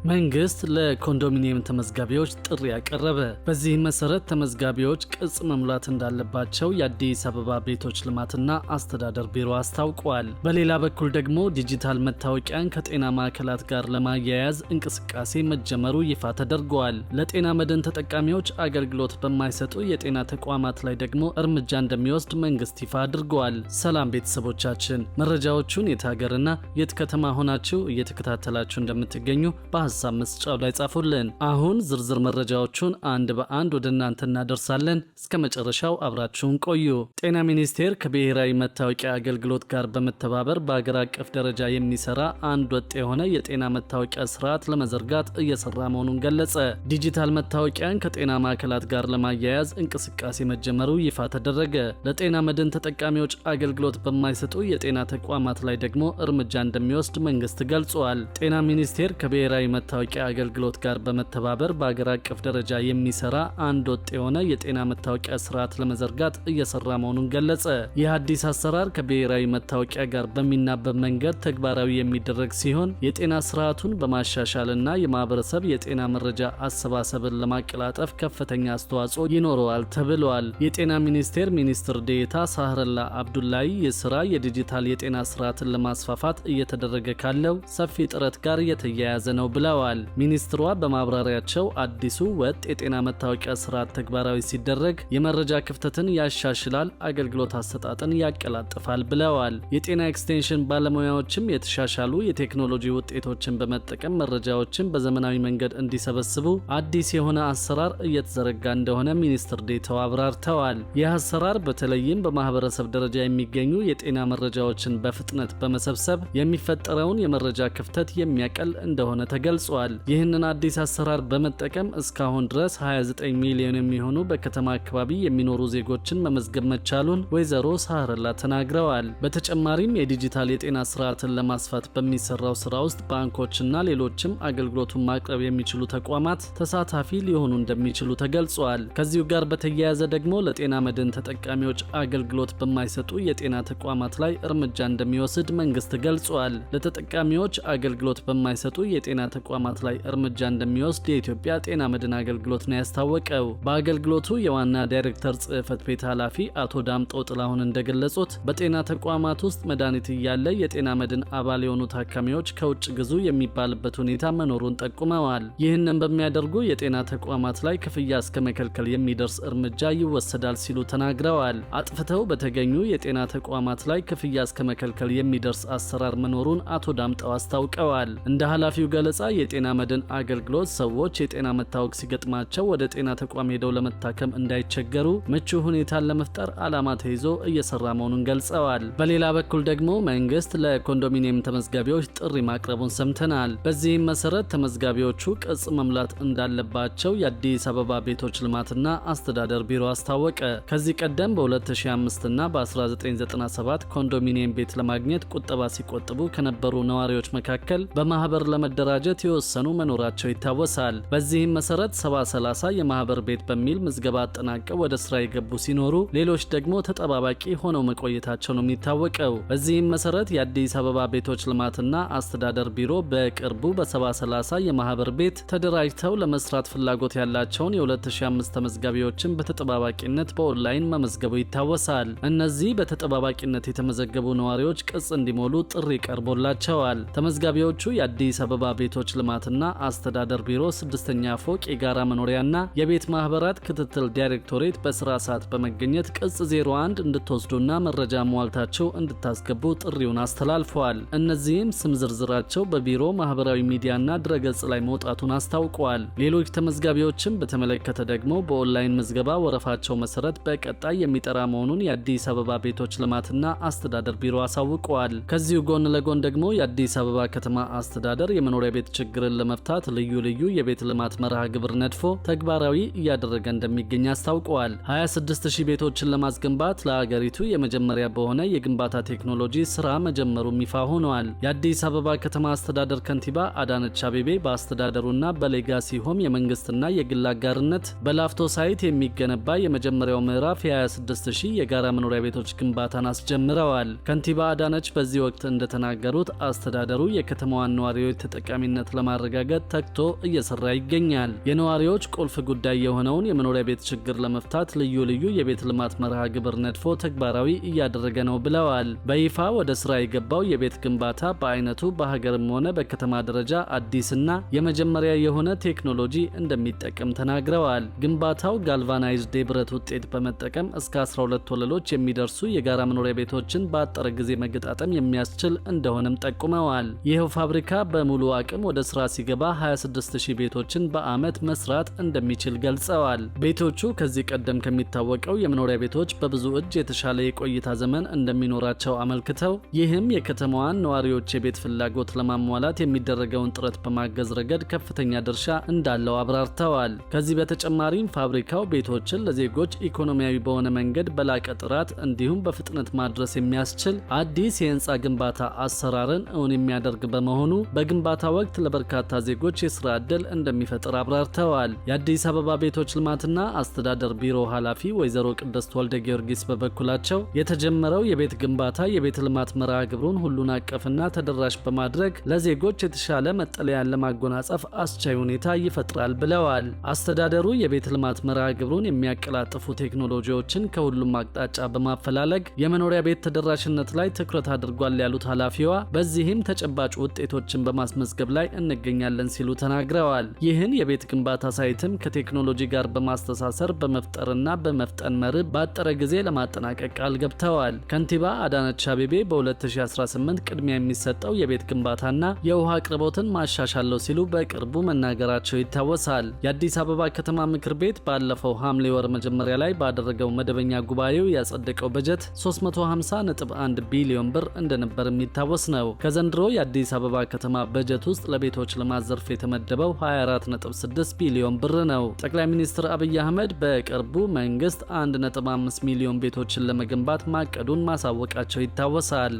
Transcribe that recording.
መንግስት ለኮንዶሚኒየም ተመዝጋቢዎች ጥሪ ያቀረበ። በዚህ መሰረት ተመዝጋቢዎች ቅጽ መሙላት እንዳለባቸው የአዲስ አበባ ቤቶች ልማትና አስተዳደር ቢሮ አስታውቋል። በሌላ በኩል ደግሞ ዲጂታል መታወቂያን ከጤና ማዕከላት ጋር ለማያያዝ እንቅስቃሴ መጀመሩ ይፋ ተደርጓል። ለጤና መድን ተጠቃሚዎች አገልግሎት በማይሰጡ የጤና ተቋማት ላይ ደግሞ እርምጃ እንደሚወስድ መንግስት ይፋ አድርጓል። ሰላም ቤተሰቦቻችን፣ መረጃዎቹን የት ሀገርና የት ከተማ ሆናችሁ እየተከታተላችሁ እንደምትገኙ ሀሳብ መስጫው ላይ ጻፉልን። አሁን ዝርዝር መረጃዎቹን አንድ በአንድ ወደ እናንተ እናደርሳለን። እስከ መጨረሻው አብራችሁን ቆዩ። ጤና ሚኒስቴር ከብሔራዊ መታወቂያ አገልግሎት ጋር በመተባበር በአገር አቀፍ ደረጃ የሚሰራ አንድ ወጥ የሆነ የጤና መታወቂያ ስርዓት ለመዘርጋት እየሰራ መሆኑን ገለጸ። ዲጂታል መታወቂያን ከጤና ማዕከላት ጋር ለማያያዝ እንቅስቃሴ መጀመሩ ይፋ ተደረገ። ለጤና መድን ተጠቃሚዎች አገልግሎት በማይሰጡ የጤና ተቋማት ላይ ደግሞ እርምጃ እንደሚወስድ መንግስት ገልጿል። ጤና ሚኒስቴር ከብሔራዊ መታወቂያ አገልግሎት ጋር በመተባበር በአገር አቀፍ ደረጃ የሚሰራ አንድ ወጥ የሆነ የጤና መታወቂያ ስርዓት ለመዘርጋት እየሰራ መሆኑን ገለጸ። ይህ አዲስ አሰራር ከብሔራዊ መታወቂያ ጋር በሚናበብ መንገድ ተግባራዊ የሚደረግ ሲሆን የጤና ስርዓቱን በማሻሻልና የማህበረሰብ የጤና መረጃ አሰባሰብን ለማቀላጠፍ ከፍተኛ አስተዋጽኦ ይኖረዋል ተብሏል። የጤና ሚኒስቴር ሚኒስትር ዴኤታ ሳህረላ አብዱላይ ይህ ስራ የዲጂታል የጤና ስርዓትን ለማስፋፋት እየተደረገ ካለው ሰፊ ጥረት ጋር የተያያዘ ነው ብለዋል። ሚኒስትሯ በማብራሪያቸው አዲሱ ወጥ የጤና መታወቂያ ስርዓት ተግባራዊ ሲደረግ የመረጃ ክፍተትን ያሻሽላል፣ አገልግሎት አሰጣጥን ያቀላጥፋል ብለዋል። የጤና ኤክስቴንሽን ባለሙያዎችም የተሻሻሉ የቴክኖሎጂ ውጤቶችን በመጠቀም መረጃዎችን በዘመናዊ መንገድ እንዲሰበስቡ አዲስ የሆነ አሰራር እየተዘረጋ እንደሆነ ሚኒስትር ዴኤታው አብራርተዋል። ይህ አሰራር በተለይም በማህበረሰብ ደረጃ የሚገኙ የጤና መረጃዎችን በፍጥነት በመሰብሰብ የሚፈጠረውን የመረጃ ክፍተት የሚያቀል እንደሆነ ተገልጿል። ይህንን አዲስ አሰራር በመጠቀም እስካሁን ድረስ 29 ሚሊዮን የሚሆኑ በከተማ አካባቢ የሚኖሩ ዜጎችን መመዝገብ መቻሉን ወይዘሮ ሳህረላ ተናግረዋል። በተጨማሪም የዲጂታል የጤና ስርዓትን ለማስፋት በሚሰራው ስራ ውስጥ ባንኮችና ሌሎችም አገልግሎቱን ማቅረብ የሚችሉ ተቋማት ተሳታፊ ሊሆኑ እንደሚችሉ ተገልጿል። ከዚሁ ጋር በተያያዘ ደግሞ ለጤና መድን ተጠቃሚዎች አገልግሎት በማይሰጡ የጤና ተቋማት ላይ እርምጃ እንደሚወስድ መንግስት ገልጿል። ለተጠቃሚዎች አገልግሎት በማይሰጡ የጤና ተቋማት ላይ እርምጃ እንደሚወስድ የኢትዮጵያ ጤና መድን አገልግሎት ነው ያስታወቀው። በአገልግሎቱ የዋና ዳይሬክተር ጽህፈት ቤት ኃላፊ አቶ ዳምጦ ጥላሁን እንደገለጹት በጤና ተቋማት ውስጥ መድኃኒት እያለ የጤና መድን አባል የሆኑ ታካሚዎች ከውጭ ግዙ የሚባልበት ሁኔታ መኖሩን ጠቁመዋል። ይህንን በሚያደርጉ የጤና ተቋማት ላይ ክፍያ እስከ መከልከል የሚደርስ እርምጃ ይወሰዳል ሲሉ ተናግረዋል። አጥፍተው በተገኙ የጤና ተቋማት ላይ ክፍያ እስከ መከልከል የሚደርስ አሰራር መኖሩን አቶ ዳምጠው አስታውቀዋል። እንደ ኃላፊው ገለጻ የጤና መድን አገልግሎት ሰዎች የጤና መታወክ ሲገጥማቸው ወደ ጤና ተቋም ሄደው ለመታከም እንዳይቸገሩ ምቹ ሁኔታን ለመፍጠር ዓላማ ተይዞ እየሰራ መሆኑን ገልጸዋል። በሌላ በኩል ደግሞ መንግስት ለኮንዶሚኒየም ተመዝጋቢዎች ጥሪ ማቅረቡን ሰምተናል። በዚህም መሰረት ተመዝጋቢዎቹ ቅጽ መሙላት እንዳለባቸው የአዲስ አበባ ቤቶች ልማትና አስተዳደር ቢሮ አስታወቀ። ከዚህ ቀደም በ2005 እና በ1997 ኮንዶሚኒየም ቤት ለማግኘት ቁጠባ ሲቆጥቡ ከነበሩ ነዋሪዎች መካከል በማህበር ለመደራጀት የወሰኑ መኖራቸው ይታወሳል። በዚህም መሰረት 70/30 የማህበር ቤት በሚል ምዝገባ አጠናቀው ወደ ስራ የገቡ ሲኖሩ ሌሎች ደግሞ ተጠባባቂ ሆነው መቆየታቸው ነው የሚታወቀው። በዚህም መሰረት የአዲስ አበባ ቤቶች ልማትና አስተዳደር ቢሮ በቅርቡ በ70/30 የማህበር ቤት ተደራጅተው ለመስራት ፍላጎት ያላቸውን የ2005 ተመዝጋቢዎችን በተጠባባቂነት በኦንላይን መመዝገቡ ይታወሳል። እነዚህ በተጠባባቂነት የተመዘገቡ ነዋሪዎች ቅጽ እንዲሞሉ ጥሪ ቀርቦላቸዋል። ተመዝጋቢዎቹ የአዲስ አበባ ቤቶች ልማትና አስተዳደር ቢሮ 6ኛ ፎቅ የጋራ መኖሪያና የቤት ማህበራት ክትትል ዳይሬክቶሬት በስራ ሰዓት በመገኘት ቅጽ 01 እንድትወስዱና መረጃ ሟልታቸው እንድታስገቡ ጥሪውን አስተላልፈዋል። እነዚህም ስም ዝርዝራቸው በቢሮ ማህበራዊ ሚዲያና ድረገጽ ላይ መውጣቱን አስታውቀዋል። ሌሎች ተመዝጋቢዎችን በተመለከተ ደግሞ በኦንላይን ምዝገባ ወረፋቸው መሰረት በቀጣይ የሚጠራ መሆኑን የአዲስ አበባ ቤቶች ልማትና አስተዳደር ቢሮ አሳውቀዋል። ከዚሁ ጎን ለጎን ደግሞ የአዲስ አበባ ከተማ አስተዳደር የመኖሪያ ቤት ችግርን ለመፍታት ልዩ ልዩ የቤት ልማት መርሃ ግብር ነድፎ ተግባራዊ እያደረገ እንደሚገኝ አስታውቀዋል። 26000 ቤቶችን ለማስገንባት ለሀገሪቱ የመጀመሪያ በሆነ የግንባታ ቴክኖሎጂ ስራ መጀመሩም ይፋ ሆኗል። የአዲስ አበባ ከተማ አስተዳደር ከንቲባ አዳነች አቤቤ በአስተዳደሩና በሌጋሲ ሆም የመንግስትና የግል አጋርነት በላፍቶ ሳይት የሚገነባ የመጀመሪያው ምዕራፍ የ26000 የጋራ መኖሪያ ቤቶች ግንባታን አስጀምረዋል። ከንቲባ አዳነች በዚህ ወቅት እንደተናገሩት አስተዳደሩ የከተማዋን ነዋሪዎች ተጠቃሚነት ለማረጋገጥ ተግቶ እየሰራ ይገኛል። የነዋሪዎች ቁልፍ ጉዳይ የሆነውን የመኖሪያ ቤት ችግር ለመፍታት ልዩ ልዩ የቤት ልማት መርሃ ግብር ነድፎ ተግባራዊ እያደረገ ነው ብለዋል። በይፋ ወደ ስራ የገባው የቤት ግንባታ በአይነቱ በሀገርም ሆነ በከተማ ደረጃ አዲስና የመጀመሪያ የሆነ ቴክኖሎጂ እንደሚጠቀም ተናግረዋል። ግንባታው ጋልቫናይዝድ የብረት ውጤት በመጠቀም እስከ 12 ወለሎች የሚደርሱ የጋራ መኖሪያ ቤቶችን በአጠረ ጊዜ መገጣጠም የሚያስችል እንደሆነም ጠቁመዋል። ይህው ፋብሪካ በሙሉ አቅም ወደ ስራ ሲገባ 26000 ቤቶችን በአመት መስራት እንደሚችል ገልጸዋል። ቤቶቹ ከዚህ ቀደም ከሚታወቀው የመኖሪያ ቤቶች በብዙ እጅ የተሻለ የቆይታ ዘመን እንደሚኖራቸው አመልክተው ይህም የከተማዋን ነዋሪዎች የቤት ፍላጎት ለማሟላት የሚደረገውን ጥረት በማገዝ ረገድ ከፍተኛ ድርሻ እንዳለው አብራርተዋል። ከዚህ በተጨማሪም ፋብሪካው ቤቶችን ለዜጎች ኢኮኖሚያዊ በሆነ መንገድ በላቀ ጥራት እንዲሁም በፍጥነት ማድረስ የሚያስችል አዲስ የህንፃ ግንባታ አሰራርን እውን የሚያደርግ በመሆኑ በግንባታ ወቅት ለበርካታ ዜጎች የስራ ዕድል እንደሚፈጥር አብራርተዋል። የአዲስ አበባ ቤቶች ልማትና አስተዳደር ቢሮ ኃላፊ ወይዘሮ ቅድስት ወልደ ጊዮርጊስ በበኩላቸው የተጀመረው የቤት ግንባታ የቤት ልማት መርሃ ግብሩን ሁሉን አቀፍና ተደራሽ በማድረግ ለዜጎች የተሻለ መጠለያን ለማጎናጸፍ አስቻይ ሁኔታ ይፈጥራል ብለዋል። አስተዳደሩ የቤት ልማት መርሃ ግብሩን የሚያቀላጥፉ ቴክኖሎጂዎችን ከሁሉም አቅጣጫ በማፈላለግ የመኖሪያ ቤት ተደራሽነት ላይ ትኩረት አድርጓል ያሉት ኃላፊዋ በዚህም ተጨባጭ ውጤቶችን በማስመዝገብ ላይ እንገኛለን ሲሉ ተናግረዋል። ይህን የቤት ግንባታ ሳይትም ከቴክኖሎጂ ጋር በማስተሳሰር በመፍጠርና በመፍጠን መርህ ባጠረ ጊዜ ለማጠናቀቅ ቃል ገብተዋል። ከንቲባ አዳነች አቤቤ በ2018 ቅድሚያ የሚሰጠው የቤት ግንባታና የውሃ አቅርቦትን ማሻሻለው ሲሉ በቅርቡ መናገራቸው ይታወሳል። የአዲስ አበባ ከተማ ምክር ቤት ባለፈው ሐምሌ ወር መጀመሪያ ላይ ባደረገው መደበኛ ጉባኤው ያጸደቀው በጀት 350.1 ቢሊዮን ብር እንደነበር የሚታወስ ነው። ከዘንድሮ የአዲስ አበባ ከተማ በጀት ውስጥ ለቤቶች ልማት ዘርፍ የተመደበው 24.6 ቢሊዮን ብር ነው። ጠቅላይ ሚኒስትር አብይ አህመድ በቅርቡ መንግስት 1.5 ሚሊዮን ቤቶችን ለመገንባት ማቀዱን ማሳወቃቸው ይታወሳል።